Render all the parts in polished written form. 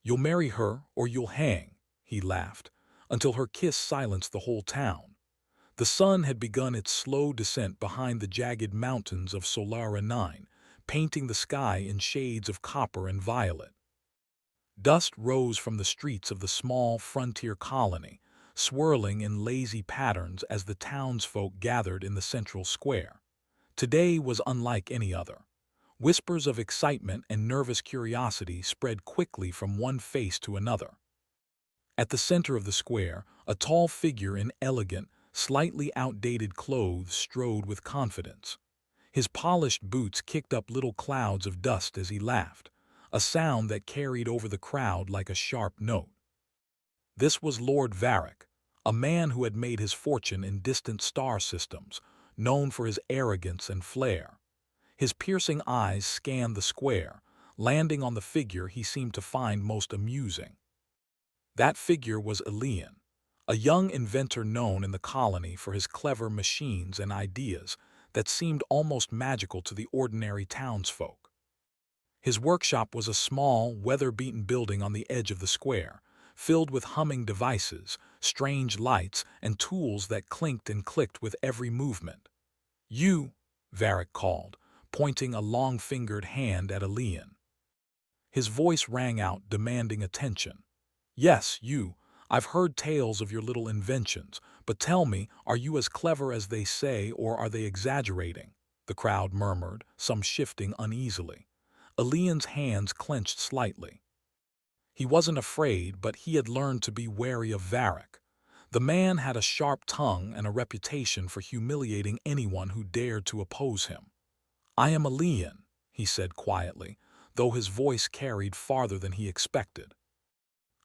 You'll marry her or you'll hang, he laughed, until her kiss silenced the whole town. The sun had begun its slow descent behind the jagged mountains of Solara 9, painting the sky in shades of copper and violet. Dust rose from the streets of the small frontier colony, swirling in lazy patterns as the townsfolk gathered in the central square. Today was unlike any other. Whispers of excitement and nervous curiosity spread quickly from one face to another. At the center of the square, a tall figure in elegant, slightly outdated clothes strode with confidence. His polished boots kicked up little clouds of dust as he laughed, a sound that carried over the crowd like a sharp note. This was Lord Varric, a man who had made his fortune in distant star systems, known for his arrogance and flair. His piercing eyes scanned the square, landing on the figure he seemed to find most amusing. That figure was Elian, a young inventor known in the colony for his clever machines and ideas that seemed almost magical to the ordinary townsfolk. His workshop was a small, weather-beaten building on the edge of the square, filled with humming devices, strange lights, and tools that clinked and clicked with every movement. "You," Varric called, pointing a long-fingered hand at Elian. His voice rang out, demanding attention. "Yes, you. I've heard tales of your little inventions, but tell me, are you as clever as they say, or are they exaggerating?" The crowd murmured, some shifting uneasily. Elian's hands clenched slightly. He wasn't afraid, but he had learned to be wary of Varric. The man had a sharp tongue and a reputation for humiliating anyone who dared to oppose him. "I am Elian," he said quietly, though his voice carried farther than he expected.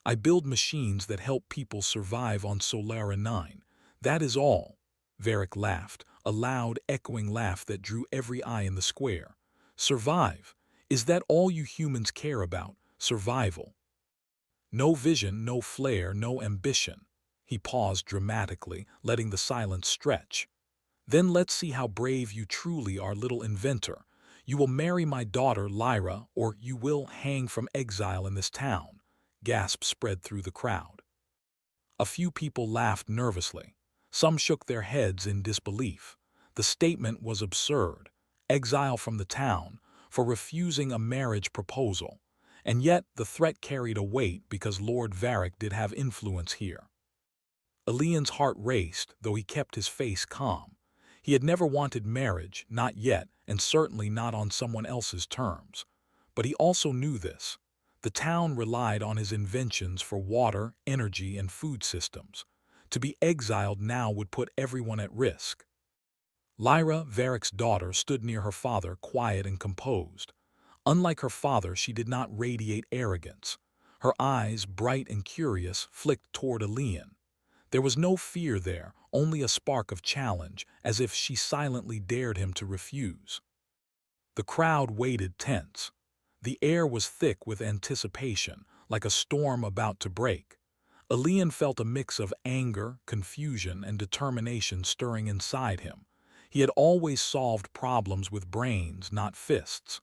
"I build machines that help people survive on Solara 9. That is all." Varric laughed, a loud, echoing laugh that drew every eye in the square. "Survive? Is that all you humans care about? Survival? No vision, no flair, no ambition." He paused dramatically, letting the silence stretch. "Then let's see how brave you truly are, little inventor. You will marry my daughter, Lyra, or you will hang from exile in this town." Gasps spread through the crowd. A few people laughed nervously. Some shook their heads in disbelief. The statement was absurd. Exile from the town, for refusing a marriage proposal. And yet the threat carried a weight because Lord Varric did have influence here. Elian's heart raced, though he kept his face calm. He had never wanted marriage, not yet, and certainly not on someone else's terms. But he also knew this. The town relied on his inventions for water, energy, and food systems. To be exiled now would put everyone at risk. Lyra, Varric's daughter, stood near her father, quiet and composed. Unlike her father, she did not radiate arrogance. Her eyes, bright and curious, flicked toward Elian. There was no fear there, only a spark of challenge, as if she silently dared him to refuse. The crowd waited tense. The air was thick with anticipation, like a storm about to break. Elian felt a mix of anger, confusion, and determination stirring inside him. He had always solved problems with brains, not fists.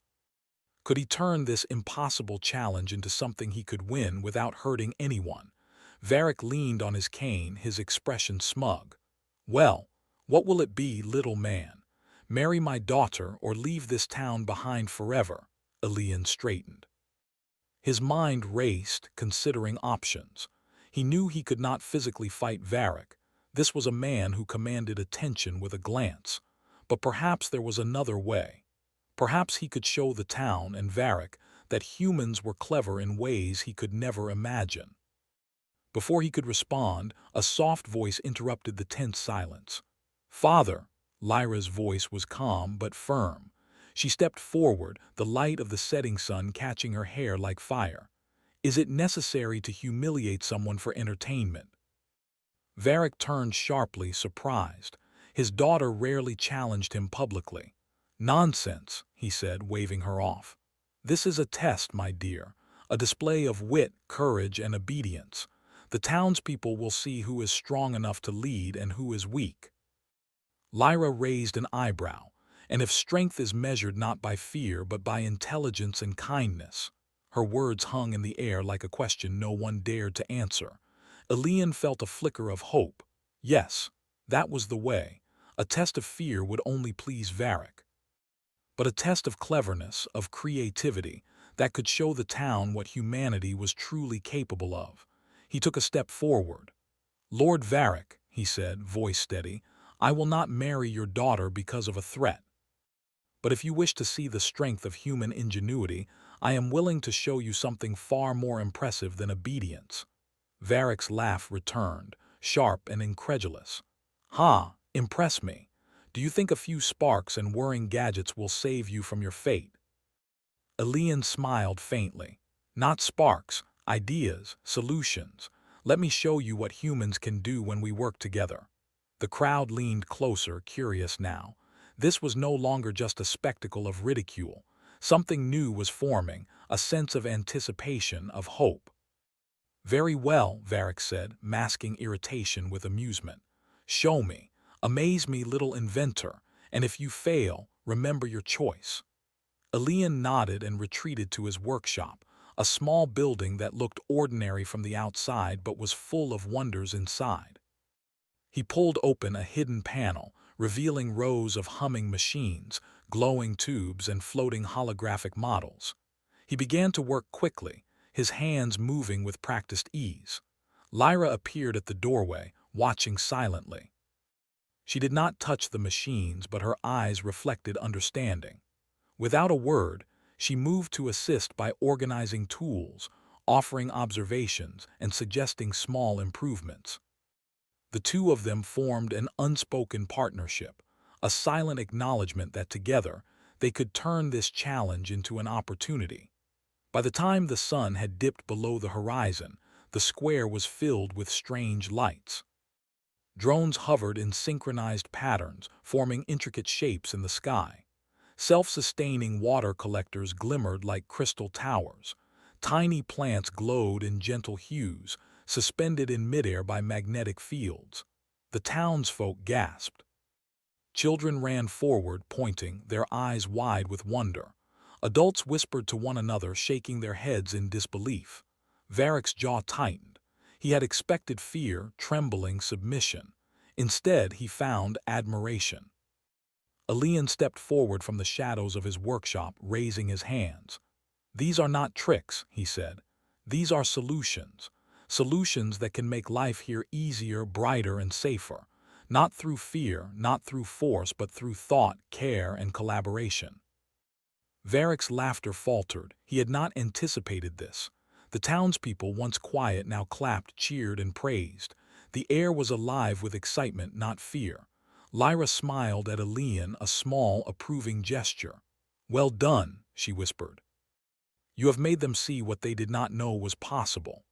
Could he turn this impossible challenge into something he could win without hurting anyone? Varric leaned on his cane, his expression smug. "Well, what will it be, little man? Marry my daughter or leave this town behind forever?" Elian straightened. His mind raced, considering options. He knew he could not physically fight Varric. This was a man who commanded attention with a glance. But perhaps there was another way. Perhaps he could show the town and Varric that humans were clever in ways he could never imagine. Before he could respond, a soft voice interrupted the tense silence. "Father!" Lyra's voice was calm but firm. She stepped forward, the light of the setting sun catching her hair like fire. "Is it necessary to humiliate someone for entertainment?" Varric turned sharply, surprised. His daughter rarely challenged him publicly. "Nonsense," he said, waving her off. "This is a test, my dear, a display of wit, courage, and obedience. The townspeople will see who is strong enough to lead and who is weak." Lyra raised an eyebrow. "And if strength is measured not by fear but by intelligence and kindness?" Her words hung in the air like a question no one dared to answer. Elian felt a flicker of hope. Yes, that was the way. A test of fear would only please Varric. But a test of cleverness, of creativity, that could show the town what humanity was truly capable of. He took a step forward. "Lord Varric," he said, voice steady, "I will not marry your daughter because of a threat. But if you wish to see the strength of human ingenuity, I am willing to show you something far more impressive than obedience." Varric's laugh returned, sharp and incredulous. "Ha, impress me. Do you think a few sparks and whirring gadgets will save you from your fate?" Elian smiled faintly. "Not sparks, ideas, solutions. Let me show you what humans can do when we work together." The crowd leaned closer, curious now. This was no longer just a spectacle of ridicule. Something new was forming, a sense of anticipation, of hope. "Very well," Varric said, masking irritation with amusement. "Show me. Amaze me, little inventor, and if you fail, remember your choice." Elian nodded and retreated to his workshop, a small building that looked ordinary from the outside but was full of wonders inside. He pulled open a hidden panel, revealing rows of humming machines, glowing tubes, and floating holographic models. He began to work quickly, his hands moving with practiced ease. Lyra appeared at the doorway, watching silently. She did not touch the machines, but her eyes reflected understanding. Without a word, she moved to assist by organizing tools, offering observations, and suggesting small improvements. The two of them formed an unspoken partnership, a silent acknowledgement that together they could turn this challenge into an opportunity. By the time the sun had dipped below the horizon, the square was filled with strange lights. Drones hovered in synchronized patterns, forming intricate shapes in the sky. Self-sustaining water collectors glimmered like crystal towers. Tiny plants glowed in gentle hues, suspended in midair by magnetic fields. The townsfolk gasped. Children ran forward, pointing, their eyes wide with wonder. Adults whispered to one another, shaking their heads in disbelief. Varric's jaw tightened. He had expected fear, trembling, submission. Instead, he found admiration. Elian stepped forward from the shadows of his workshop, raising his hands. "These are not tricks," he said. "These are solutions. Solutions that can make life here easier, brighter, and safer. Not through fear, not through force, but through thought, care, and collaboration." Varric's laughter faltered. He had not anticipated this. The townspeople, once quiet, now clapped, cheered, and praised. The air was alive with excitement, not fear. Lyra smiled at Elian, a small, approving gesture. "Well done," she whispered. "You have made them see what they did not know was possible."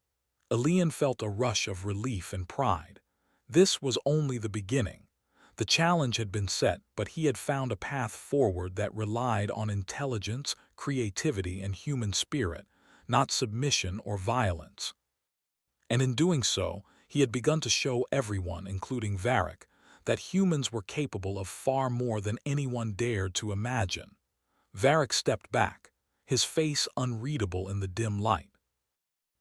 Elian felt a rush of relief and pride. This was only the beginning. The challenge had been set, but he had found a path forward that relied on intelligence, creativity, and human spirit, not submission or violence. And in doing so, he had begun to show everyone, including Varric, that humans were capable of far more than anyone dared to imagine. Varric stepped back, his face unreadable in the dim light.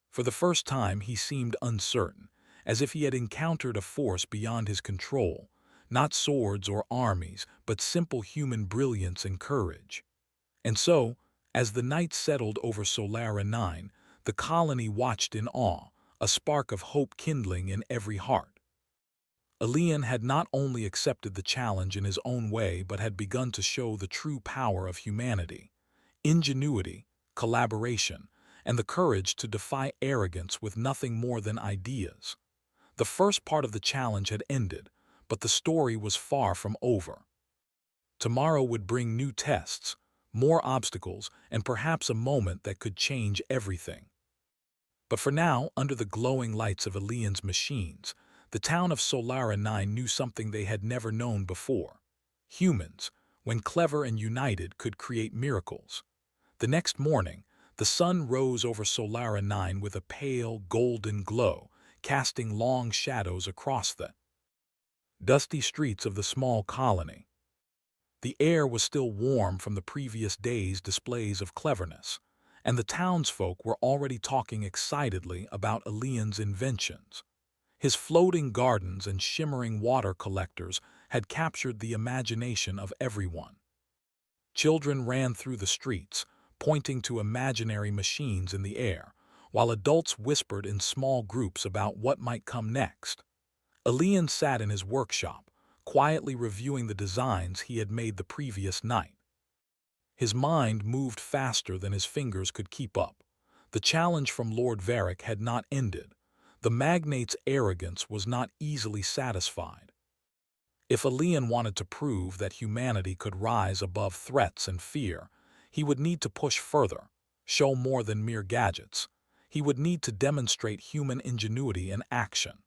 For the first time he seemed uncertain, as if he had encountered a force beyond his control, not swords or armies, but simple human brilliance and courage. And so, as the night settled over Solara 9, the colony watched in awe, a spark of hope kindling in every heart. Elian had not only accepted the challenge in his own way, but had begun to show the true power of humanity: ingenuity, collaboration, and the courage to defy arrogance with nothing more than ideas. The first part of the challenge had ended, but the story was far from over. Tomorrow would bring new tests, more obstacles, and perhaps a moment that could change everything. But for now, under the glowing lights of Elian's machines, the town of Solara 9 knew something they had never known before. Humans, when clever and united, could create miracles. The next morning, the sun rose over Solara 9 with a pale, golden glow, casting long shadows across the dusty streets of the small colony. The air was still warm from the previous day's displays of cleverness, and the townsfolk were already talking excitedly about Elian's inventions. His floating gardens and shimmering water collectors had captured the imagination of everyone. Children ran through the streets, pointing to imaginary machines in the air, while adults whispered in small groups about what might come next. Elian sat in his workshop, quietly reviewing the designs he had made the previous night. His mind moved faster than his fingers could keep up. The challenge from Lord Varric had not ended. The magnate's arrogance was not easily satisfied. If Elian wanted to prove that humanity could rise above threats and fear, he would need to push further, show more than mere gadgets. He would need to demonstrate human ingenuity in action.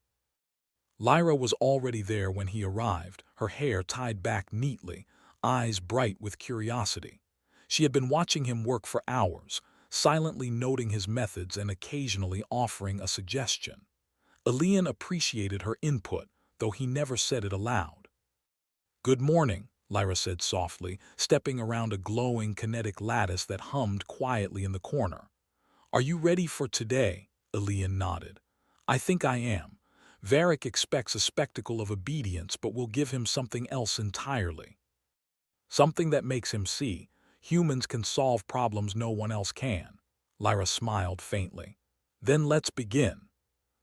Lyra was already there when he arrived, her hair tied back neatly, eyes bright with curiosity. She had been watching him work for hours, silently noting his methods and occasionally offering a suggestion. Elian appreciated her input, though he never said it aloud. "Good morning," Lyra said softly, stepping around a glowing kinetic lattice that hummed quietly in the corner. "Are you ready for today?" Elian nodded. "I think I am. Varric expects a spectacle of obedience, but we'll give him something else entirely. Something that makes him see humans can solve problems no one else can." Lyra smiled faintly. "Then let's begin."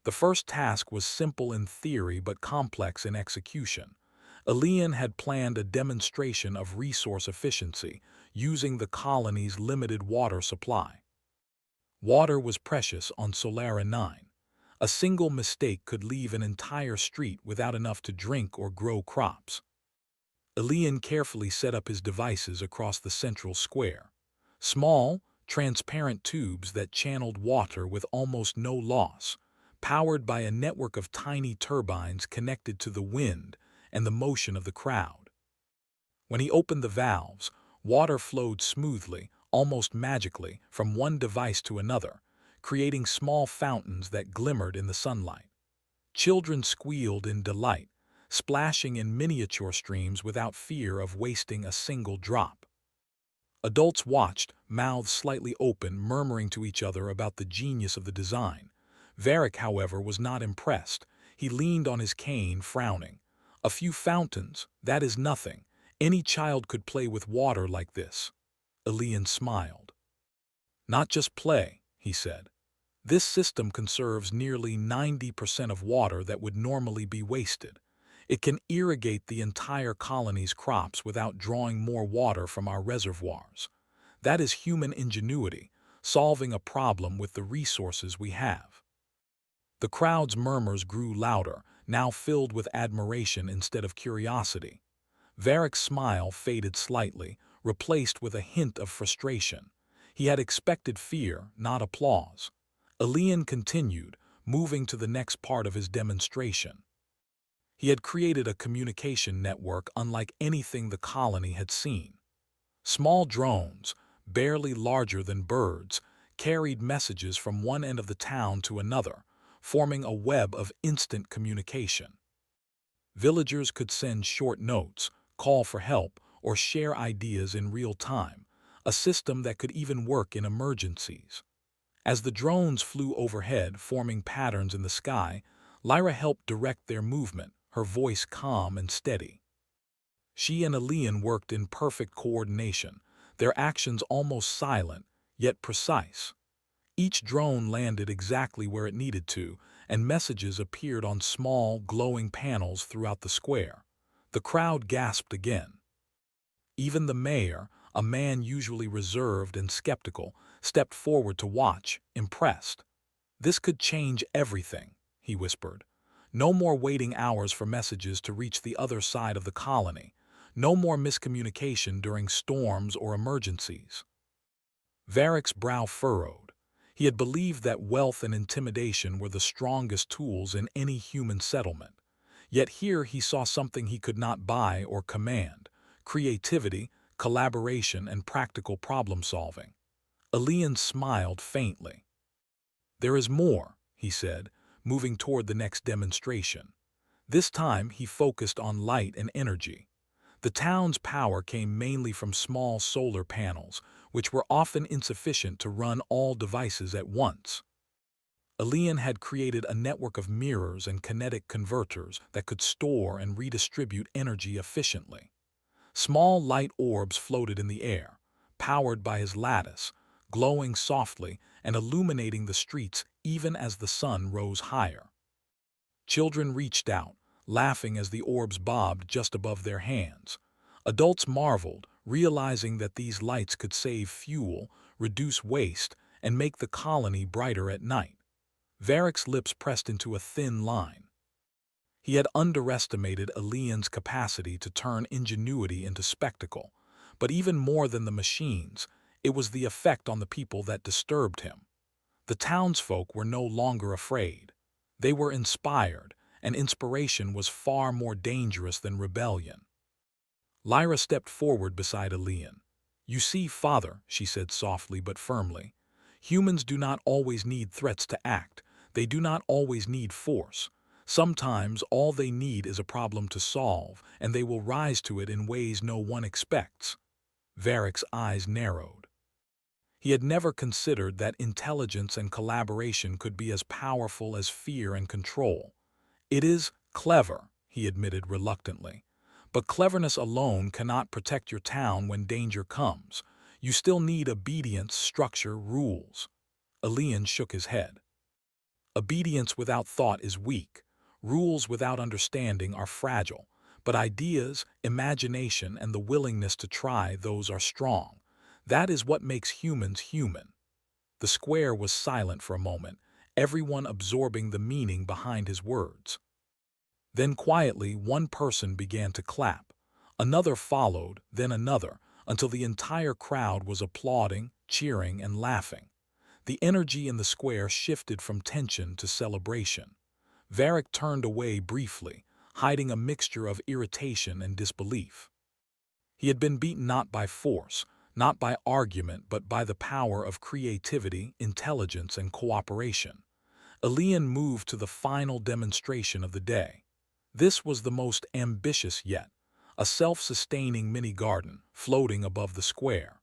The first task was simple in theory but complex in execution. Elian had planned a demonstration of resource efficiency using the colony's limited water supply. Water was precious on Solara 9. A single mistake could leave an entire street without enough to drink or grow crops. Elian carefully set up his devices across the central square. Small, transparent tubes that channeled water with almost no loss, powered by a network of tiny turbines connected to the wind and the motion of the crowd. When he opened the valves, water flowed smoothly, almost magically, from one device to another, creating small fountains that glimmered in the sunlight. Children squealed in delight, splashing in miniature streams without fear of wasting a single drop. Adults watched, mouths slightly open, murmuring to each other about the genius of the design. Varric, however, was not impressed. He leaned on his cane, frowning. "A few fountains, that is nothing. Any child could play with water like this." Elian smiled. "Not just play," he said. "This system conserves nearly 90% of water that would normally be wasted. It can irrigate the entire colony's crops without drawing more water from our reservoirs. That is human ingenuity, solving a problem with the resources we have." The crowd's murmurs grew louder, now filled with admiration instead of curiosity. Varric's smile faded slightly, replaced with a hint of frustration. He had expected fear, not applause. Elian continued, moving to the next part of his demonstration. He had created a communication network unlike anything the colony had seen. Small drones, barely larger than birds, carried messages from one end of the town to another, forming a web of instant communication. Villagers could send short notes, call for help, or share ideas in real time, a system that could even work in emergencies. As the drones flew overhead, forming patterns in the sky, Lyra helped direct their movement, her voice calm and steady. She and Elian worked in perfect coordination, their actions almost silent, yet precise. Each drone landed exactly where it needed to, and messages appeared on small, glowing panels throughout the square. The crowd gasped again. Even the mayor, a man usually reserved and skeptical, stepped forward to watch, impressed. "This could change everything," he whispered. "No more waiting hours for messages to reach the other side of the colony. No more miscommunication during storms or emergencies." Varric's brow furrowed. He had believed that wealth and intimidation were the strongest tools in any human settlement. Yet here he saw something he could not buy or command: creativity, collaboration, and practical problem-solving. Elian smiled faintly. "There is more," he said, moving toward the next demonstration. This time he focused on light and energy. The town's power came mainly from small solar panels, which were often insufficient to run all devices at once. Elian had created a network of mirrors and kinetic converters that could store and redistribute energy efficiently. Small light orbs floated in the air, powered by his lattice, glowing softly and illuminating the streets even as the sun rose higher. Children reached out, laughing as the orbs bobbed just above their hands. Adults marveled, realizing that these lights could save fuel, reduce waste, and make the colony brighter at night. Varric's lips pressed into a thin line. He had underestimated Elian's capacity to turn ingenuity into spectacle, but even more than the machines, it was the effect on the people that disturbed him. The townsfolk were no longer afraid. They were inspired, and inspiration was far more dangerous than rebellion. Lyra stepped forward beside Elian. "You see, father," she said softly but firmly, "humans do not always need threats to act. They do not always need force. Sometimes all they need is a problem to solve, and they will rise to it in ways no one expects." Varric's eyes narrowed. He had never considered that intelligence and collaboration could be as powerful as fear and control. "It is clever," he admitted reluctantly. "But cleverness alone cannot protect your town when danger comes. You still need obedience, structure, rules." Elian shook his head. "Obedience without thought is weak. Rules without understanding are fragile. But ideas, imagination, and the willingness to try, those are strong. That is what makes humans human." The square was silent for a moment, everyone absorbing the meaning behind his words. Then quietly one person began to clap. Another followed, then another, until the entire crowd was applauding, cheering, and laughing. The energy in the square shifted from tension to celebration. Varric turned away briefly, hiding a mixture of irritation and disbelief. He had been beaten not by force, not by argument, but by the power of creativity, intelligence, and cooperation. Elian moved to the final demonstration of the day. This was the most ambitious yet, a self-sustaining mini-garden floating above the square.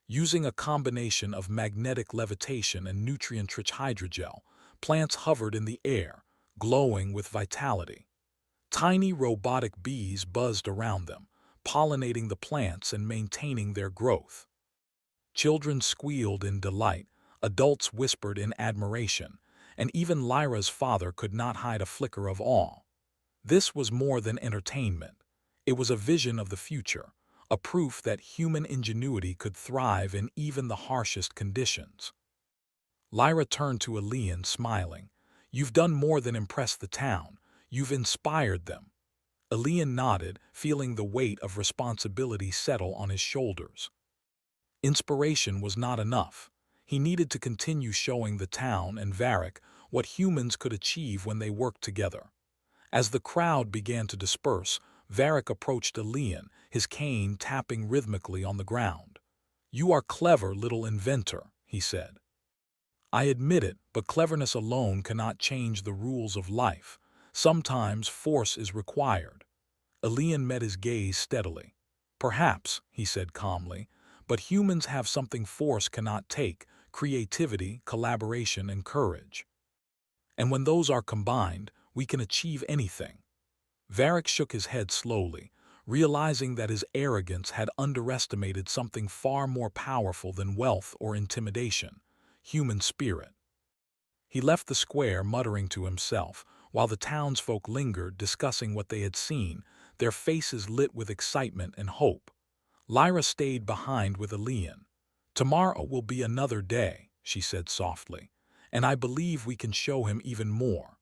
Using a combination of magnetic levitation and nutrient-rich hydrogel, plants hovered in the air, glowing with vitality. Tiny robotic bees buzzed around them, pollinating the plants and maintaining their growth. Children squealed in delight, adults whispered in admiration, and even Lyra's father could not hide a flicker of awe. This was more than entertainment. It was a vision of the future, a proof that human ingenuity could thrive in even the harshest conditions. Lyra turned to Elian, smiling. "You've done more than impress the town. You've inspired them." Elian nodded, feeling the weight of responsibility settle on his shoulders. Inspiration was not enough. He needed to continue showing the town and Varric what humans could achieve when they worked together. As the crowd began to disperse, Varric approached Elian, his cane tapping rhythmically on the ground. "You are clever, little inventor," he said. "I admit it, but cleverness alone cannot change the rules of life. Sometimes force is required." Elian met his gaze steadily. "Perhaps," he said calmly, "but humans have something force cannot take: creativity, collaboration, and courage. And when those are combined, we can achieve anything." Varric shook his head slowly, realizing that his arrogance had underestimated something far more powerful than wealth or intimidation: human spirit. He left the square muttering to himself, while the townsfolk lingered, discussing what they had seen, their faces lit with excitement and hope. Lyra stayed behind with Elian. "Tomorrow will be another day," she said softly, "and I believe we can show him even more.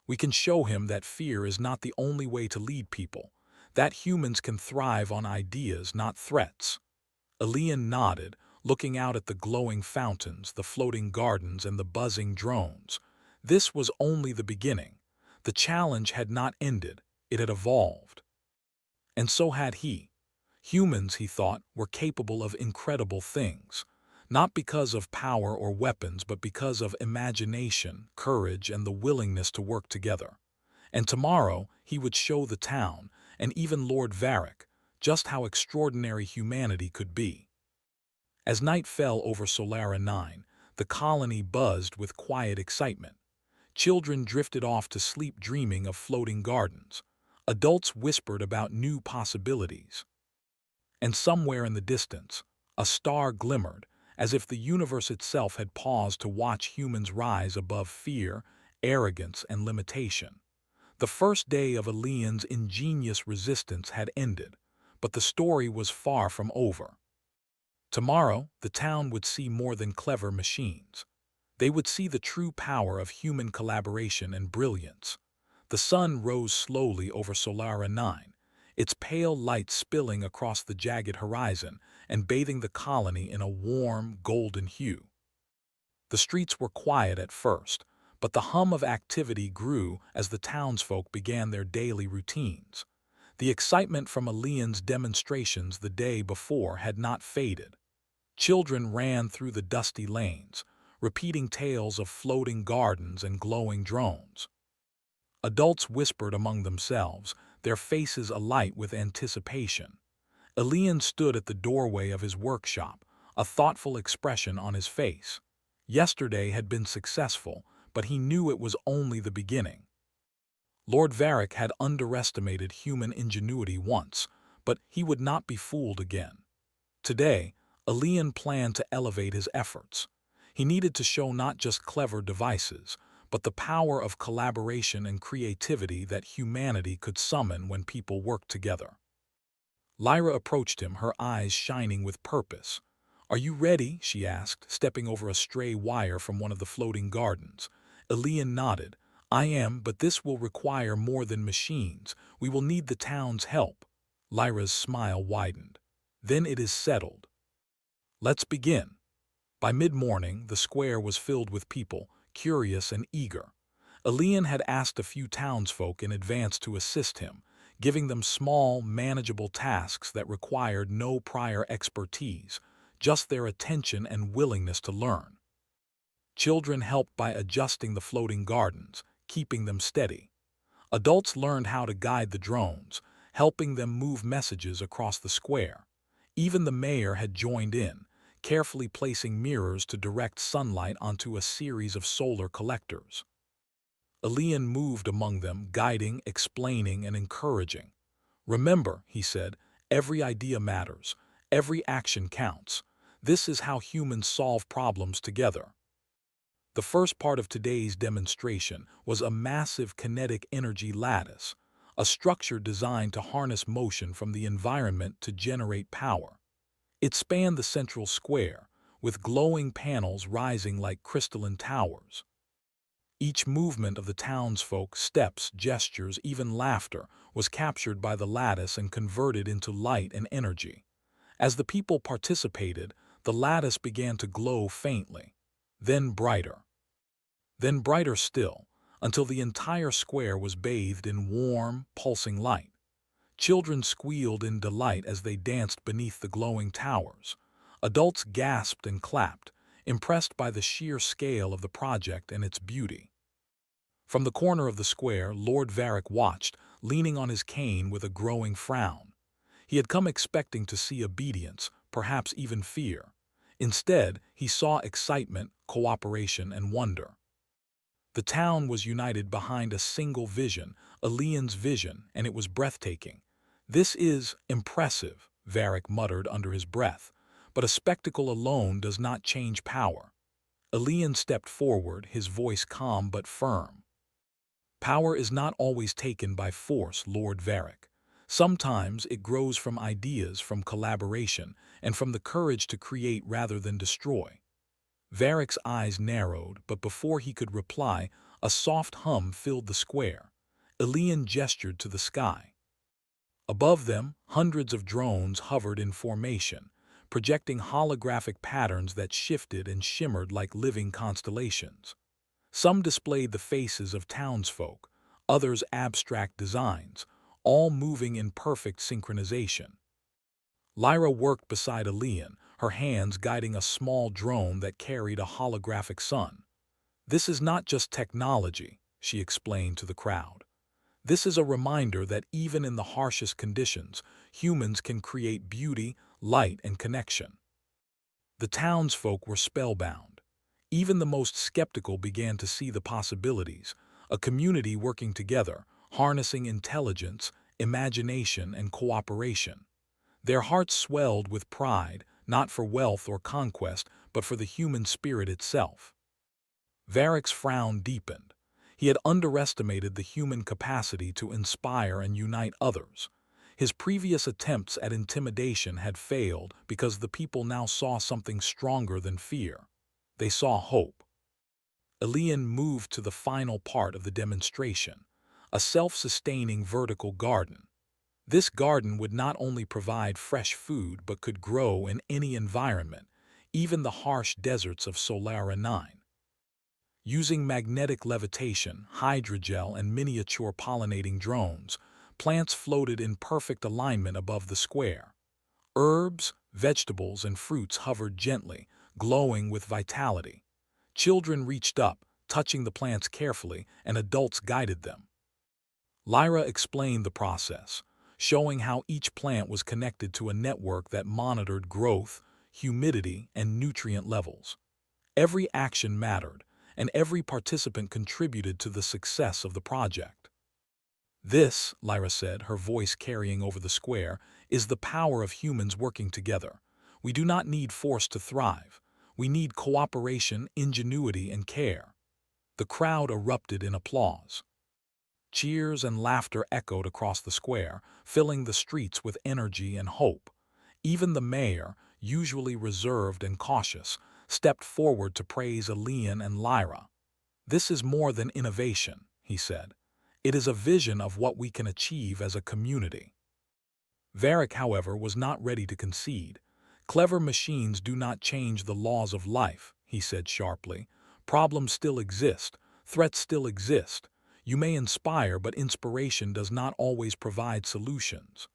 We can show him that fear is not the only way to lead people, that humans can thrive on ideas, not threats." Elian nodded, looking out at the glowing fountains, the floating gardens, and the buzzing drones. This was only the beginning. The challenge had not ended, it had evolved. And so had he. Humans, he thought, were capable of incredible things, not because of power or weapons, but because of imagination, courage, and the willingness to work together. And tomorrow he would show the town, and even Lord Varric, just how extraordinary humanity could be. As night fell over Solara 9, the colony buzzed with quiet excitement. Children drifted off to sleep dreaming of floating gardens. Adults whispered about new possibilities. And somewhere in the distance, a star glimmered, as if the universe itself had paused to watch humans rise above fear, arrogance, and limitation. The first day of Alien's ingenious resistance had ended, but the story was far from over. Tomorrow, the town would see more than clever machines. They would see the true power of human collaboration and brilliance. The sun rose slowly over Solara 9, its pale light spilling across the jagged horizon and bathing the colony in a warm, golden hue. The streets were quiet at first, but the hum of activity grew as the townsfolk began their daily routines. The excitement from Alien's demonstrations the day before had not faded. Children ran through the dusty lanes, repeating tales of floating gardens and glowing drones. Adults whispered among themselves, their faces alight with anticipation. Elian stood at the doorway of his workshop, a thoughtful expression on his face. Yesterday had been successful, but he knew it was only the beginning. Lord Varric had underestimated human ingenuity once, but he would not be fooled again. Today, Elian planned to elevate his efforts. He needed to show not just clever devices, but the power of collaboration and creativity that humanity could summon when people worked together. Lyra approached him, her eyes shining with purpose. "Are you ready?" she asked, stepping over a stray wire from one of the floating gardens. Elian nodded. "I am, but this will require more than machines. We will need the town's help." Lyra's smile widened. "Then it is settled. Let's begin." By mid-morning, the square was filled with people, curious and eager. Elian had asked a few townsfolk in advance to assist him, giving them small, manageable tasks that required no prior expertise, just their attention and willingness to learn. Children helped by adjusting the floating gardens, keeping them steady. Adults learned how to guide the drones, helping them move messages across the square. Even the mayor had joined in, carefully placing mirrors to direct sunlight onto a series of solar collectors. Elian moved among them, guiding, explaining, and encouraging. "Remember," he said, "every idea matters. Every action counts. This is how humans solve problems together." The first part of today's demonstration was a massive kinetic energy lattice, a structure designed to harness motion from the environment to generate power. It spanned the central square, with glowing panels rising like crystalline towers. Each movement of the townsfolk, steps, gestures, even laughter, was captured by the lattice and converted into light and energy. As the people participated, the lattice began to glow faintly, then brighter still, until the entire square was bathed in warm, pulsing light. Children squealed in delight as they danced beneath the glowing towers. Adults gasped and clapped, impressed by the sheer scale of the project and its beauty. From the corner of the square, Lord Varric watched, leaning on his cane with a growing frown. He had come expecting to see obedience, perhaps even fear. Instead, he saw excitement, cooperation, and wonder. The town was united behind a single vision, Elian's vision, and it was breathtaking. "This is impressive," Varric muttered under his breath, "but a spectacle alone does not change power." Elian stepped forward, his voice calm but firm. "Power is not always taken by force, Lord Varric. Sometimes it grows from ideas, from collaboration, and from the courage to create rather than destroy." Varric's eyes narrowed, but before he could reply, a soft hum filled the square. Elian gestured to the sky. Above them, hundreds of drones hovered in formation, projecting holographic patterns that shifted and shimmered like living constellations. Some displayed the faces of townsfolk, others abstract designs, all moving in perfect synchronization. Lyra worked beside Elian, her hands guiding a small drone that carried a holographic sun. "This is not just technology," she explained to the crowd. "This is a reminder that even in the harshest conditions, humans can create beauty, light, and connection." The townsfolk were spellbound. Even the most skeptical began to see the possibilities, a community working together, harnessing intelligence, imagination, and cooperation. Their hearts swelled with pride, not for wealth or conquest, but for the human spirit itself. Varric's frown deepened. He had underestimated the human capacity to inspire and unite others. His previous attempts at intimidation had failed because the people now saw something stronger than fear. They saw hope. Elian moved to the final part of the demonstration, a self-sustaining vertical garden. This garden would not only provide fresh food but could grow in any environment, even the harsh deserts of Solara 9. Using magnetic levitation, hydrogel, and miniature pollinating drones, plants floated in perfect alignment above the square. Herbs, vegetables, and fruits hovered gently, glowing with vitality. Children reached up, touching the plants carefully, and adults guided them. Lyra explained the process, showing how each plant was connected to a network that monitored growth, humidity, and nutrient levels. Every action mattered, and every participant contributed to the success of the project. This, Lyra said, her voice carrying over the square, is the power of humans working together. We do not need force to thrive. We need cooperation, ingenuity, and care. The crowd erupted in applause. Cheers and laughter echoed across the square, filling the streets with energy and hope. Even the mayor, usually reserved and cautious, stepped forward to praise Elian and Lyra. "This is more than innovation," he said. "It is a vision of what we can achieve as a community." Varric, however, was not ready to concede. "Clever machines do not change the laws of life," he said sharply. "Problems still exist. Threats still exist. You may inspire, but inspiration does not always provide solutions."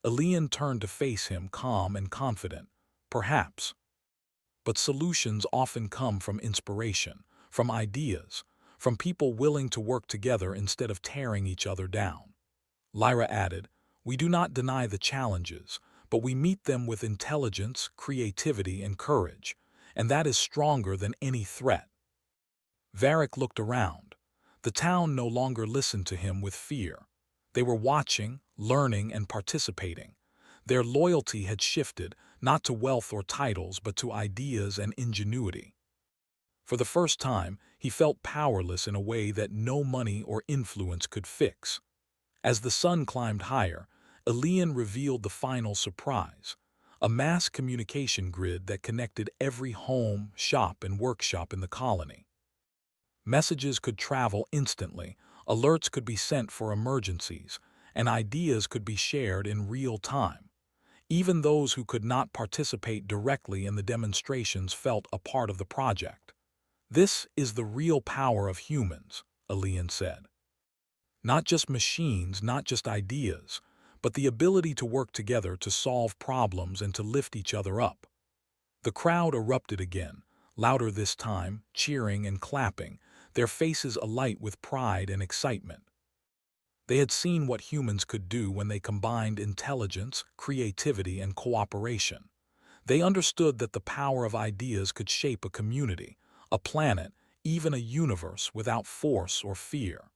Elian turned to face him, calm and confident. "Perhaps. But solutions often come from inspiration, from ideas, from people willing to work together instead of tearing each other down." Lyra added, "We do not deny the challenges, but we meet them with intelligence, creativity, and courage, and that is stronger than any threat." Varric looked around. The town no longer listened to him with fear. They were watching, learning, and participating. Their loyalty had shifted, not to wealth or titles, but to ideas and ingenuity. For the first time, he felt powerless in a way that no money or influence could fix. As the sun climbed higher, Elian revealed the final surprise, a mass communication grid that connected every home, shop, and workshop in the colony. Messages could travel instantly, alerts could be sent for emergencies, and ideas could be shared in real time. Even those who could not participate directly in the demonstrations felt a part of the project. "This is the real power of humans," Elian said. "Not just machines, not just ideas, but the ability to work together to solve problems and to lift each other up." The crowd erupted again, louder this time, cheering and clapping, their faces alight with pride and excitement. They had seen what humans could do when they combined intelligence, creativity, and cooperation. They understood that the power of ideas could shape a community, a planet, even a universe without force or fear.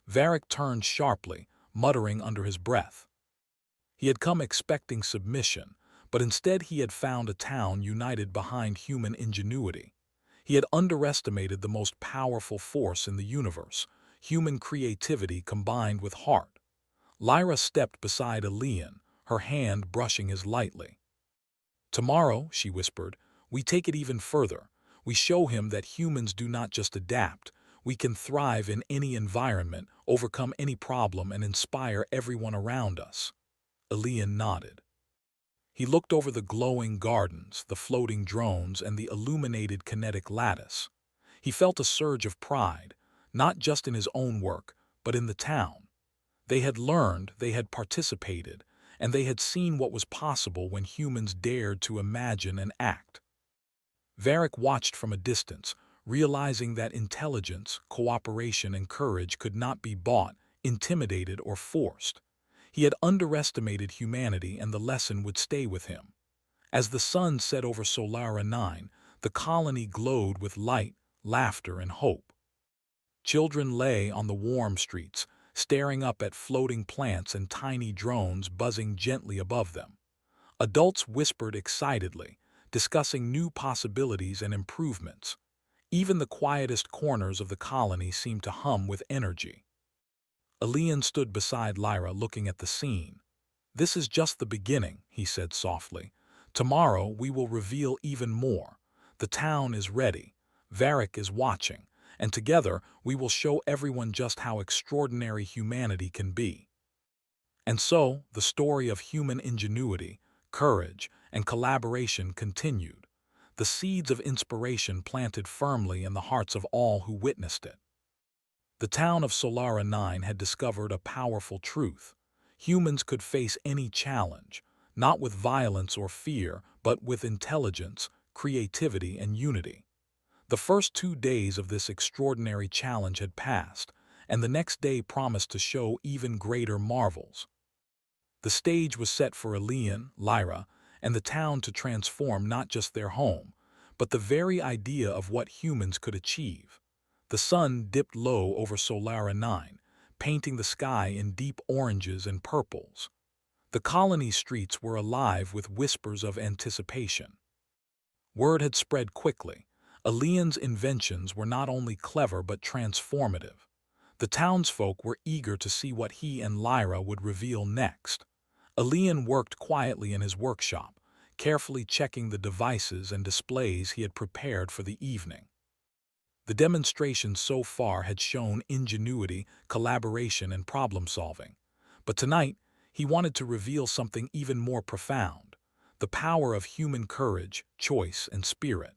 Varric turned sharply, muttering under his breath. He had come expecting submission, but instead he had found a town united behind human ingenuity. He had underestimated the most powerful force in the universe, human creativity combined with heart. Lyra stepped beside Elian, her hand brushing his lightly. "Tomorrow," she whispered, "we take it even further. We show him that humans do not just adapt. We can thrive in any environment, overcome any problem, and inspire everyone around us." Elian nodded. He looked over the glowing gardens, the floating drones, and the illuminated kinetic lattice. He felt a surge of pride, not just in his own work, but in the town. They had learned, they had participated, and they had seen what was possible when humans dared to imagine and act. Varric watched from a distance, realizing that intelligence, cooperation, and courage could not be bought, intimidated, or forced. He had underestimated humanity, and the lesson would stay with him. As the sun set over Solara 9, the colony glowed with light, laughter, and hope. Children lay on the warm streets, staring up at floating plants and tiny drones buzzing gently above them. Adults whispered excitedly, discussing new possibilities and improvements. Even the quietest corners of the colony seemed to hum with energy. Elian stood beside Lyra looking at the scene. "This is just the beginning," he said softly. "Tomorrow we will reveal even more. The town is ready. Varric is watching. And together we will show everyone just how extraordinary humanity can be." And so, the story of human ingenuity, courage, and collaboration continued, the seeds of inspiration planted firmly in the hearts of all who witnessed it. The town of Solara 9 had discovered a powerful truth. Humans could face any challenge, not with violence or fear, but with intelligence, creativity, and unity. The first 2 days of this extraordinary challenge had passed, and the next day promised to show even greater marvels. The stage was set for Elian, Lyra, and the town to transform not just their home, but the very idea of what humans could achieve. The sun dipped low over Solara 9, painting the sky in deep oranges and purples. The colony streets were alive with whispers of anticipation. Word had spread quickly. Elian's inventions were not only clever but transformative. The townsfolk were eager to see what he and Lyra would reveal next. Elian worked quietly in his workshop, carefully checking the devices and displays he had prepared for the evening. The demonstration so far had shown ingenuity, collaboration, and problem-solving. But tonight, he wanted to reveal something even more profound: the power of human courage, choice, and spirit.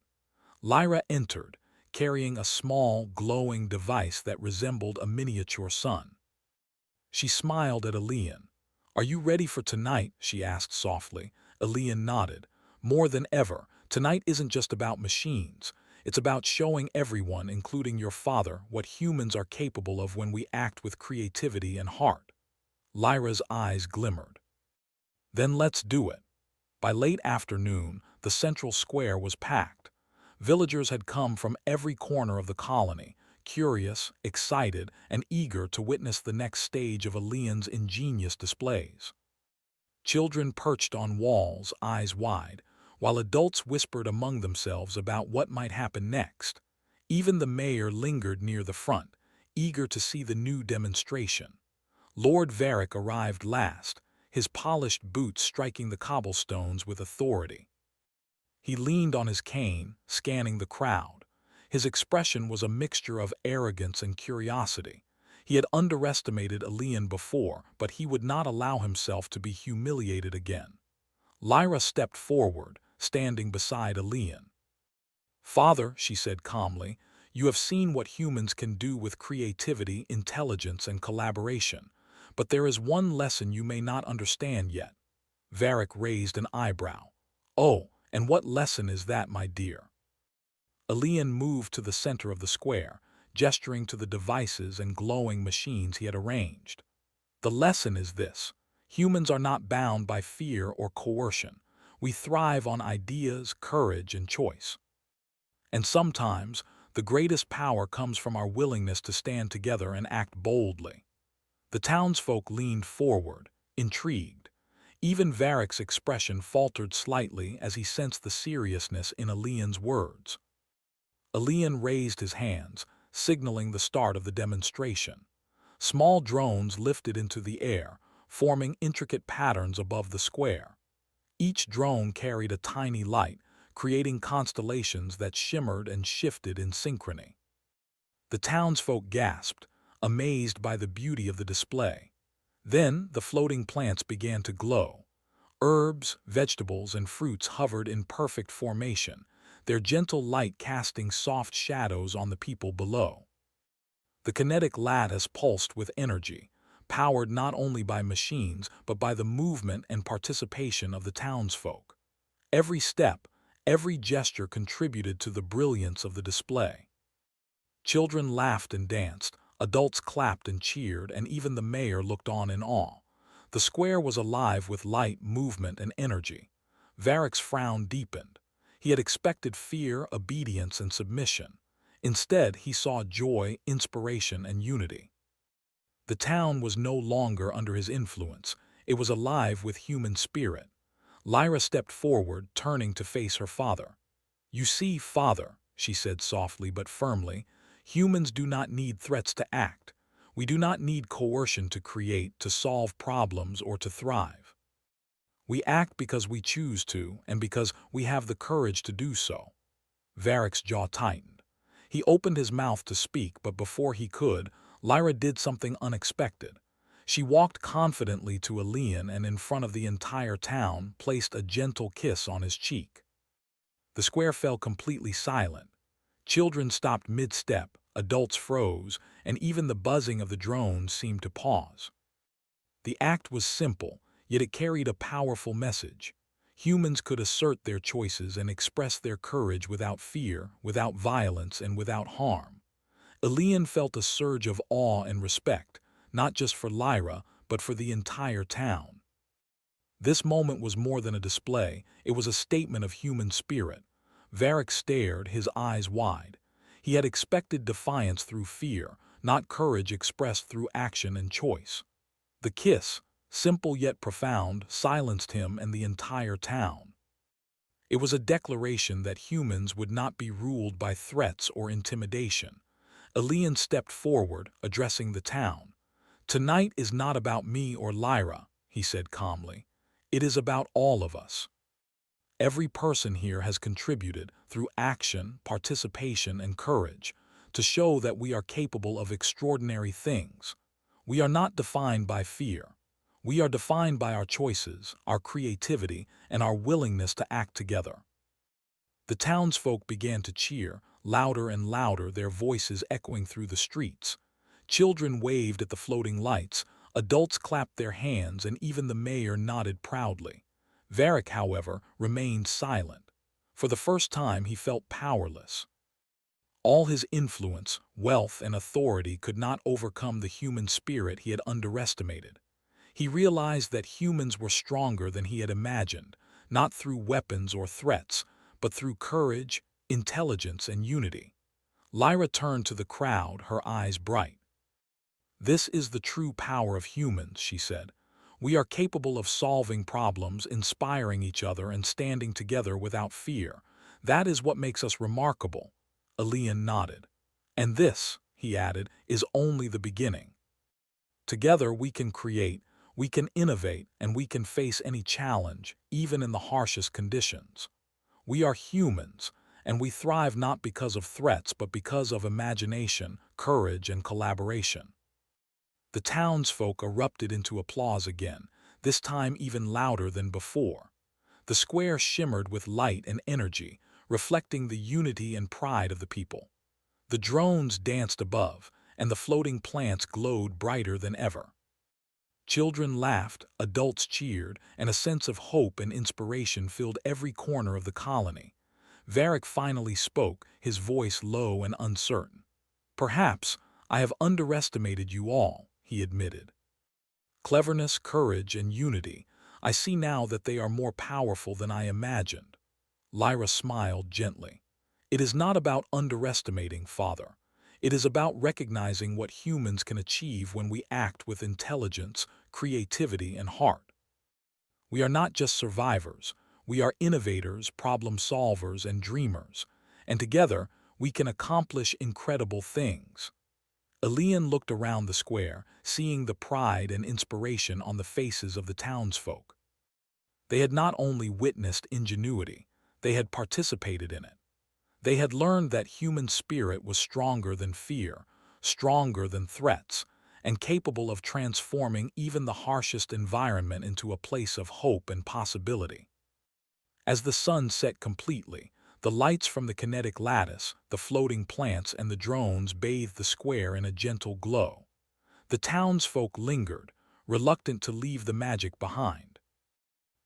Lyra entered, carrying a small, glowing device that resembled a miniature sun. She smiled at Elian. "Are you ready for tonight?" she asked softly. Elian nodded. "More than ever. Tonight isn't just about machines. It's about showing everyone, including your father, what humans are capable of when we act with creativity and heart." Lyra's eyes glimmered. "Then let's do it." By late afternoon, the central square was packed. Villagers had come from every corner of the colony, curious, excited, and eager to witness the next stage of Elian's ingenious displays. Children perched on walls, eyes wide, while adults whispered among themselves about what might happen next. Even the mayor lingered near the front, eager to see the new demonstration. Lord Varric arrived last, his polished boots striking the cobblestones with authority. He leaned on his cane, scanning the crowd. His expression was a mixture of arrogance and curiosity. He had underestimated Elian before, but he would not allow himself to be humiliated again. Lyra stepped forward, standing beside Elian. "Father," she said calmly, "you have seen what humans can do with creativity, intelligence, and collaboration. But there is one lesson you may not understand yet." Varric raised an eyebrow. "Oh, and what lesson is that, my dear?" Elian moved to the center of the square, gesturing to the devices and glowing machines he had arranged. "The lesson is this: humans are not bound by fear or coercion. We thrive on ideas, courage, and choice. And sometimes, the greatest power comes from our willingness to stand together and act boldly." The townsfolk leaned forward, intrigued. Even Varric's expression faltered slightly as he sensed the seriousness in Elian's words. Elian raised his hands, signaling the start of the demonstration. Small drones lifted into the air, forming intricate patterns above the square. Each drone carried a tiny light, creating constellations that shimmered and shifted in synchrony. The townsfolk gasped, amazed by the beauty of the display. Then the floating plants began to glow. Herbs, vegetables, and fruits hovered in perfect formation, their gentle light casting soft shadows on the people below. The kinetic lattice pulsed with energy, powered not only by machines but by the movement and participation of the townsfolk. Every step, every gesture contributed to the brilliance of the display. Children laughed and danced, adults clapped and cheered, and even the mayor looked on in awe. The square was alive with light, movement, and energy. Varric's frown deepened. He had expected fear, obedience, and submission. Instead, he saw joy, inspiration, and unity. The town was no longer under his influence. It was alive with human spirit. Lyra stepped forward, turning to face her father. "You see, father," she said softly but firmly, "humans do not need threats to act. We do not need coercion to create, to solve problems, or to thrive. We act because we choose to, and because we have the courage to do so." Varric's jaw tightened. He opened his mouth to speak, but before he could, Lyra did something unexpected. She walked confidently to Elian and in front of the entire town placed a gentle kiss on his cheek. The square fell completely silent. Children stopped mid-step, adults froze, and even the buzzing of the drones seemed to pause. The act was simple, yet it carried a powerful message. Humans could assert their choices and express their courage without fear, without violence, and without harm. Elian felt a surge of awe and respect, not just for Lyra, but for the entire town. This moment was more than a display, it was a statement of human spirit. Varric stared, his eyes wide. He had expected defiance through fear, not courage expressed through action and choice. The kiss, simple yet profound, silenced him and the entire town. It was a declaration that humans would not be ruled by threats or intimidation. Elian stepped forward, addressing the town. "Tonight is not about me or Lyra," he said calmly. "It is about all of us. Every person here has contributed, through action, participation, and courage, to show that we are capable of extraordinary things. We are not defined by fear. We are defined by our choices, our creativity, and our willingness to act together." The townsfolk began to cheer, louder and louder, their voices echoing through the streets. Children waved at the floating lights, adults clapped their hands, and even the mayor nodded proudly. Varric, however, remained silent. For the first time, he felt powerless. All his influence, wealth, and authority could not overcome the human spirit he had underestimated. He realized that humans were stronger than he had imagined, not through weapons or threats, but through courage, intelligence, and unity. Lyra turned to the crowd, her eyes bright. "This is the true power of humans," she said. "We are capable of solving problems, inspiring each other, and standing together without fear. That is what makes us remarkable." Elian nodded. "And this," he added, "is only the beginning. Together we can create, we can innovate, and we can face any challenge, even in the harshest conditions. We are humans, and we thrive not because of threats but because of imagination, courage, and collaboration." The townsfolk erupted into applause again, this time even louder than before. The square shimmered with light and energy, reflecting the unity and pride of the people. The drones danced above, and the floating plants glowed brighter than ever. Children laughed, adults cheered, and a sense of hope and inspiration filled every corner of the colony. Varric finally spoke, his voice low and uncertain. "Perhaps I have underestimated you all," he admitted. "Cleverness, courage, and unity, I see now that they are more powerful than I imagined." Lyra smiled gently. "It is not about underestimating, Father. It is about recognizing what humans can achieve when we act with intelligence, creativity, and heart. We are not just survivors. We are innovators, problem solvers, and dreamers. And together, we can accomplish incredible things." Elian looked around the square, seeing the pride and inspiration on the faces of the townsfolk. They had not only witnessed ingenuity, they had participated in it. They had learned that human spirit was stronger than fear, stronger than threats, and capable of transforming even the harshest environment into a place of hope and possibility. As the sun set completely, the lights from the kinetic lattice, the floating plants, and the drones bathed the square in a gentle glow. The townsfolk lingered, reluctant to leave the magic behind.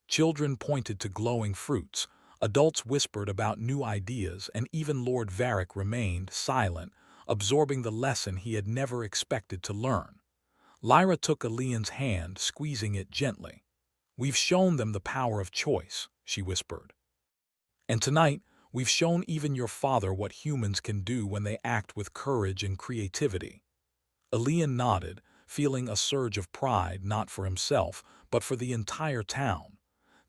Children pointed to glowing fruits, adults whispered about new ideas, and even Lord Varric remained silent, absorbing the lesson he had never expected to learn. Lyra took Elian's hand, squeezing it gently. "We've shown them the power of choice. she whispered. "And tonight, we've shown even your father what humans can do when they act with courage and creativity." Elian nodded, feeling a surge of pride not for himself, but for the entire town.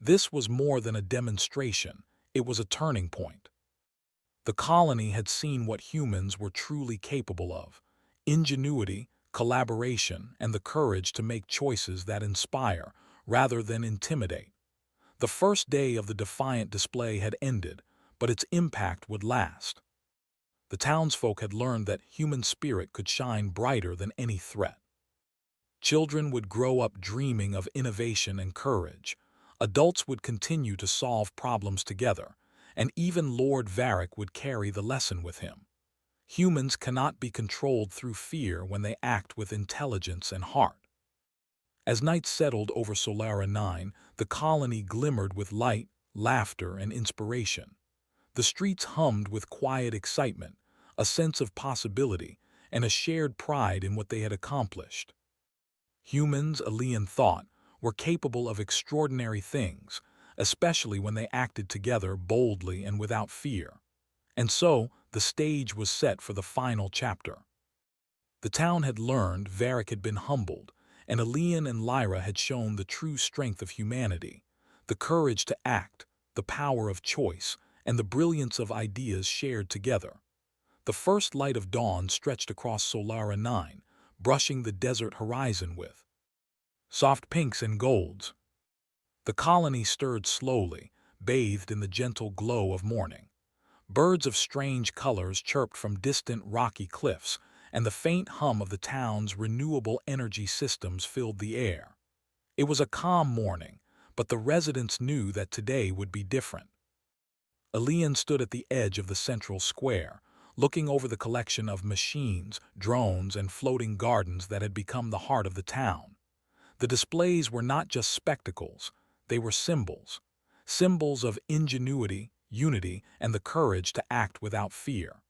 This was more than a demonstration, it was a turning point. The colony had seen what humans were truly capable of: ingenuity, collaboration, and the courage to make choices that inspire rather than intimidate. The first day of the defiant display had ended, but its impact would last. The townsfolk had learned that human spirit could shine brighter than any threat. Children would grow up dreaming of innovation and courage. Adults would continue to solve problems together, and even Lord Varric would carry the lesson with him. Humans cannot be controlled through fear when they act with intelligence and heart. As night settled over Solara 9, the colony glimmered with light, laughter, and inspiration. The streets hummed with quiet excitement, a sense of possibility, and a shared pride in what they had accomplished. Humans, Elian thought, were capable of extraordinary things, especially when they acted together boldly and without fear. And so, the stage was set for the final chapter. The town had learned, Varric had been humbled, and Elian and Lyra had shown the true strength of humanity, the courage to act, the power of choice, and the brilliance of ideas shared together. The first light of dawn stretched across Solara 9, brushing the desert horizon with soft pinks and golds. The colony stirred slowly, bathed in the gentle glow of morning. Birds of strange colors chirped from distant rocky cliffs, and the faint hum of the town's renewable energy systems filled the air. It was a calm morning, but the residents knew that today would be different. Elian stood at the edge of the central square, looking over the collection of machines, drones, and floating gardens that had become the heart of the town. The displays were not just spectacles, they were symbols. Symbols of ingenuity, unity, and the courage to act without fear.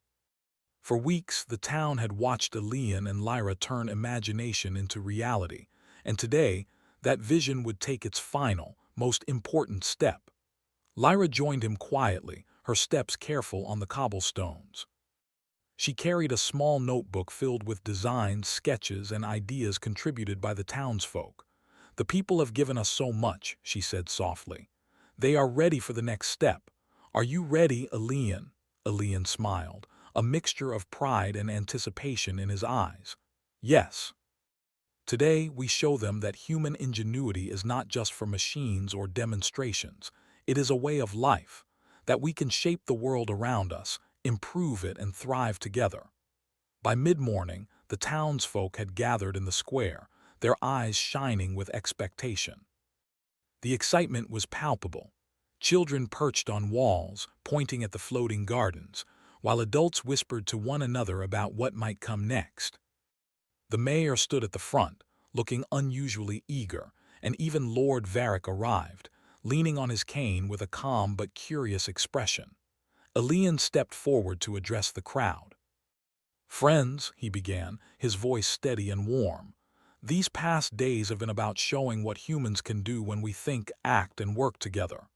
For weeks, the town had watched Elian and Lyra turn imagination into reality, and today, that vision would take its final, most important step. Lyra joined him quietly, her steps careful on the cobblestones. She carried a small notebook filled with designs, sketches, and ideas contributed by the townsfolk. "The people have given us so much," she said softly. "They are ready for the next step. Are you ready, Elian?" Elian smiled, a mixture of pride and anticipation in his eyes. "Yes." Today, we show them that human ingenuity is not just for machines or demonstrations. It is a way of life, that we can shape the world around us, improve it, and thrive together. By mid-morning, the townsfolk had gathered in the square, their eyes shining with expectation. The excitement was palpable. Children perched on walls, pointing at the floating gardens, while adults whispered to one another about what might come next. The mayor stood at the front, looking unusually eager, and even Lord Varric arrived, leaning on his cane with a calm but curious expression. Elian stepped forward to address the crowd. "Friends," he began, his voice steady and warm, "these past days have been about showing what humans can do when we think, act, and work together.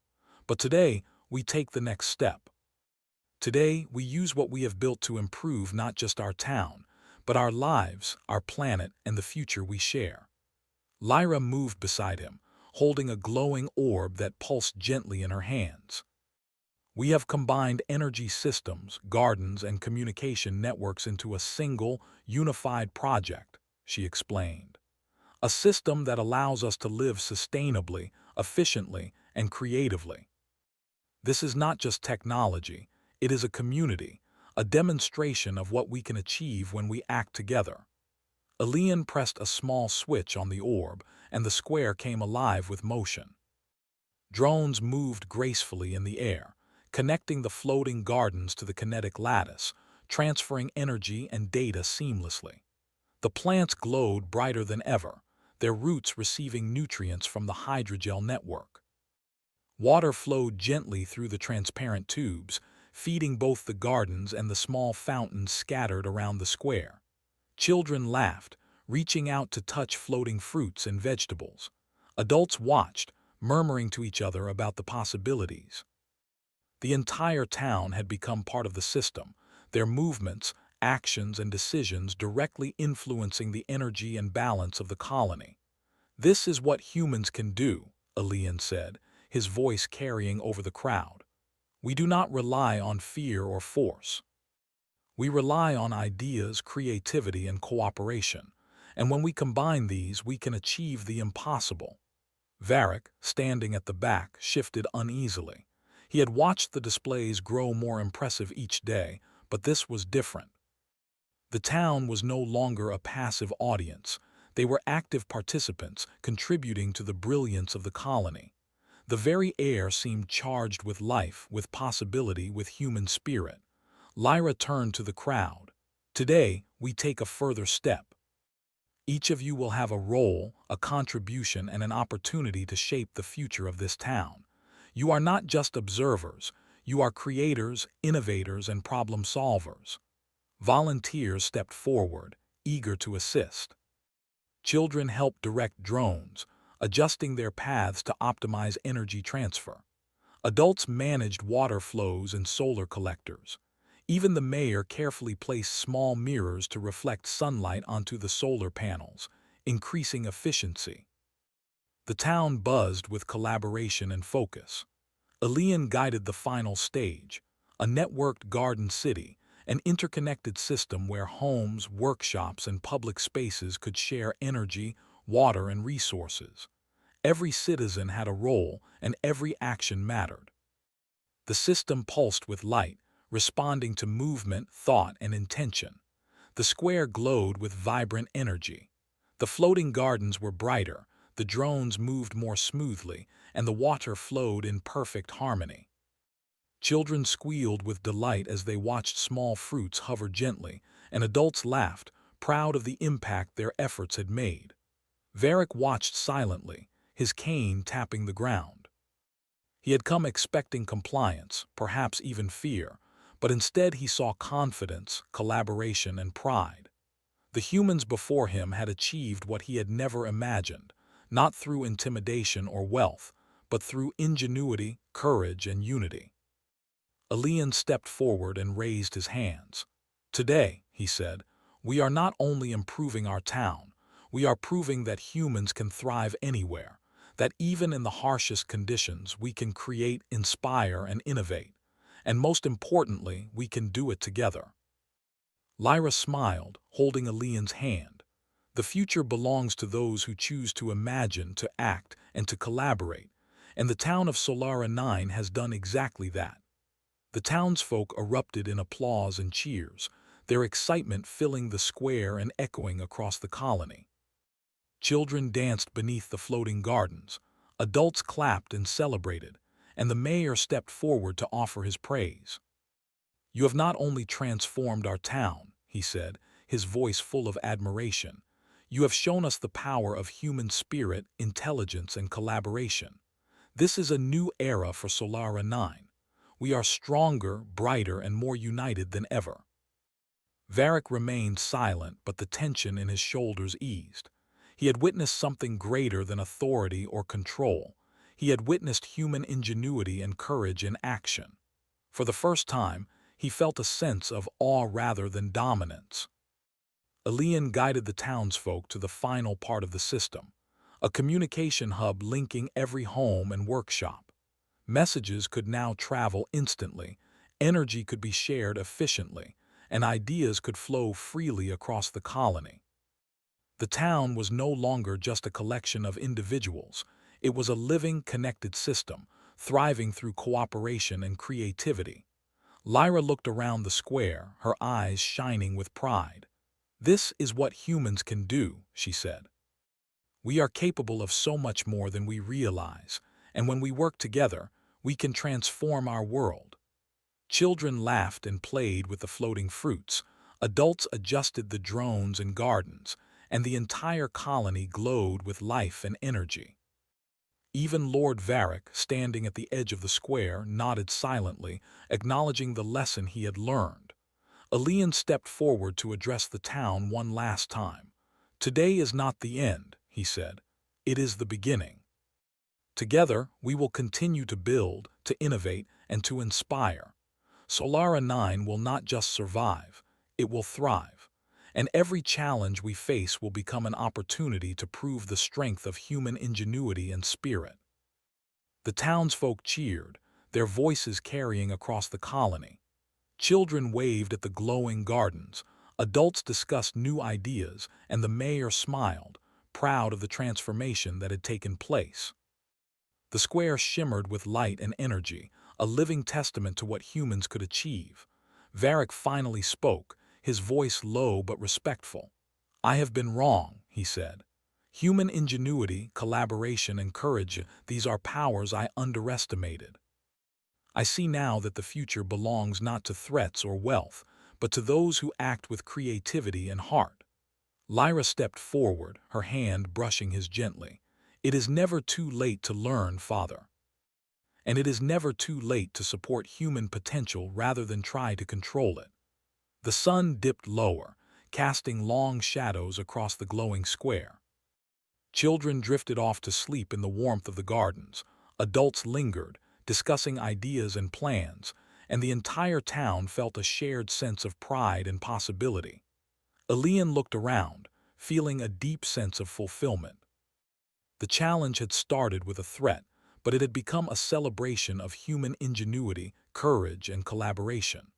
But today, we take the next step. Today, we use what we have built to improve not just our town, but our lives, our planet, and the future we share." Lyra moved beside him, holding a glowing orb that pulsed gently in her hands. "We have combined energy systems, gardens, and communication networks into a single, unified project," she explained. "A system that allows us to live sustainably, efficiently, and creatively. This is not just technology, it is a community, a demonstration of what we can achieve when we act together." Elian pressed a small switch on the orb, and the square came alive with motion. Drones moved gracefully in the air, connecting the floating gardens to the kinetic lattice, transferring energy and data seamlessly. The plants glowed brighter than ever, their roots receiving nutrients from the hydrogel network. Water flowed gently through the transparent tubes, feeding both the gardens and the small fountains scattered around the square. Children laughed, reaching out to touch floating fruits and vegetables. Adults watched, murmuring to each other about the possibilities. The entire town had become part of the system, their movements, actions, and decisions directly influencing the energy and balance of the colony. "This is what humans can do," Elian said, his voice carrying over the crowd. "We do not rely on fear or force. We rely on ideas, creativity, and cooperation. And when we combine these, we can achieve the impossible." Varric, standing at the back, shifted uneasily. He had watched the displays grow more impressive each day, but this was different. The town was no longer a passive audience. They were active participants, contributing to the brilliance of the colony. The very air seemed charged with life, with possibility, with human spirit. Lyra turned to the crowd. "Today, we take a further step. Each of you will have a role, a contribution, and an opportunity to shape the future of this town. You are not just observers, you are creators, innovators, and problem solvers." Volunteers stepped forward, eager to assist. Children helped direct drones, adjusting their paths to optimize energy transfer. Adults managed water flows and solar collectors. Even the mayor carefully placed small mirrors to reflect sunlight onto the solar panels, increasing efficiency. The town buzzed with collaboration and focus. Elian guided the final stage, a networked garden city, an interconnected system where homes, workshops, and public spaces could share energy, water, and resources. Every citizen had a role, and every action mattered. The system pulsed with light, responding to movement, thought, and intention. The square glowed with vibrant energy. The floating gardens were brighter, the drones moved more smoothly, and the water flowed in perfect harmony. Children squealed with delight as they watched small fruits hover gently, and adults laughed, proud of the impact their efforts had made. Varric watched silently, his cane tapping the ground. He had come expecting compliance, perhaps even fear, but instead he saw confidence, collaboration, and pride. The humans before him had achieved what he had never imagined, not through intimidation or wealth, but through ingenuity, courage, and unity. Elian stepped forward and raised his hands. "Today," he said, "we are not only improving our town, we are proving that humans can thrive anywhere, that even in the harshest conditions we can create, inspire, and innovate. And most importantly, we can do it together." Lyra smiled, holding Elian's hand. "The future belongs to those who choose to imagine, to act, and to collaborate, and the town of Solara 9 has done exactly that." The townsfolk erupted in applause and cheers, their excitement filling the square and echoing across the colony. Children danced beneath the floating gardens, adults clapped and celebrated, and the mayor stepped forward to offer his praise. "You have not only transformed our town," he said, his voice full of admiration. "You have shown us the power of human spirit, intelligence, and collaboration. This is a new era for Solara 9. We are stronger, brighter, and more united than ever." Varric remained silent, but the tension in his shoulders eased. He had witnessed something greater than authority or control. He had witnessed human ingenuity and courage in action. For the first time, he felt a sense of awe rather than dominance. Elian guided the townsfolk to the final part of the system, a communication hub linking every home and workshop. Messages could now travel instantly, energy could be shared efficiently, and ideas could flow freely across the colony. The town was no longer just a collection of individuals. It was a living, connected system, thriving through cooperation and creativity. Lyra looked around the square, her eyes shining with pride. "This is what humans can do," she said. "We are capable of so much more than we realize, and when we work together, we can transform our world." Children laughed and played with the floating fruits, adults adjusted the drones and gardens, and the entire colony glowed with life and energy. Even Lord Varric, standing at the edge of the square, nodded silently, acknowledging the lesson he had learned. Elian stepped forward to address the town one last time. "Today is not the end," he said. "It is the beginning." Together, we will continue to build, to innovate, and to inspire. Solara 9 will not just survive, it will thrive. And every challenge we face will become an opportunity to prove the strength of human ingenuity and spirit. The townsfolk cheered, their voices carrying across the colony. Children waved at the glowing gardens, adults discussed new ideas, and the mayor smiled, proud of the transformation that had taken place. The square shimmered with light and energy, a living testament to what humans could achieve. Varric finally spoke, his voice low but respectful. "I have been wrong," he said. "Human ingenuity, collaboration, and courage, these are powers I underestimated. I see now that the future belongs not to threats or wealth, but to those who act with creativity and heart." Lyra stepped forward, her hand brushing his gently. "It is never too late to learn, Father. And it is never too late to support human potential rather than try to control it." The sun dipped lower, casting long shadows across the glowing square. Children drifted off to sleep in the warmth of the gardens. Adults lingered, discussing ideas and plans, and the entire town felt a shared sense of pride and possibility. Elian looked around, feeling a deep sense of fulfillment. The challenge had started with a threat, but it had become a celebration of human ingenuity, courage, and collaboration.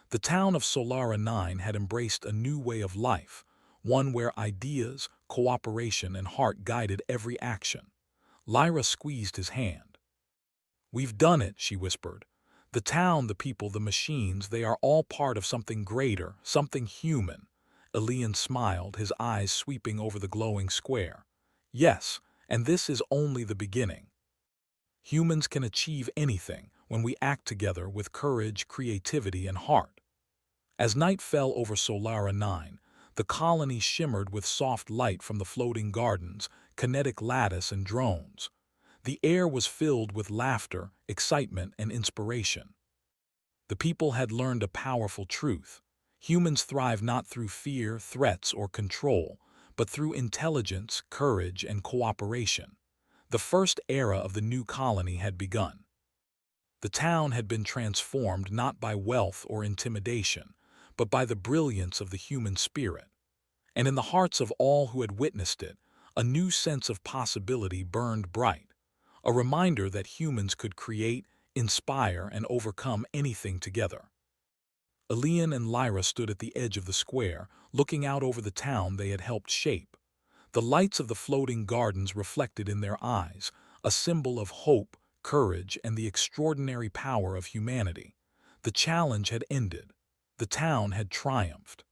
The town of Solara 9 had embraced a new way of life, one where ideas, cooperation, and heart guided every action. Lyra squeezed his hand. "We've done it," she whispered. "The town, the people, the machines, they are all part of something greater, something human." Elian smiled, his eyes sweeping over the glowing square. "Yes, and this is only the beginning. Humans can achieve anything when we act together with courage, creativity, and heart." As night fell over Solara 9, the colony shimmered with soft light from the floating gardens, kinetic lattice, and drones. The air was filled with laughter, excitement, and inspiration. The people had learned a powerful truth. Humans thrive not through fear, threats, or control, but through intelligence, courage, and cooperation. The first era of the new colony had begun. The town had been transformed not by wealth or intimidation, but by the brilliance of the human spirit. And in the hearts of all who had witnessed it, a new sense of possibility burned bright, a reminder that humans could create, inspire, and overcome anything together. Elian and Lyra stood at the edge of the square, looking out over the town they had helped shape. The lights of the floating gardens reflected in their eyes, a symbol of hope, courage, and the extraordinary power of humanity. The challenge had ended. The town had triumphed.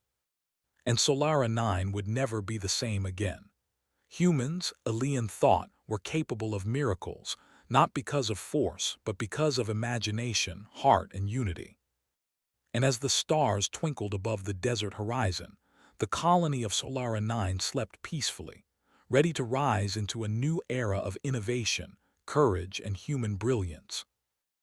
And Solara 9 would never be the same again. Humans, Elian thought, were capable of miracles, not because of force, but because of imagination, heart, and unity. And as the stars twinkled above the desert horizon, the colony of Solara 9 slept peacefully, ready to rise into a new era of innovation, courage, and human brilliance.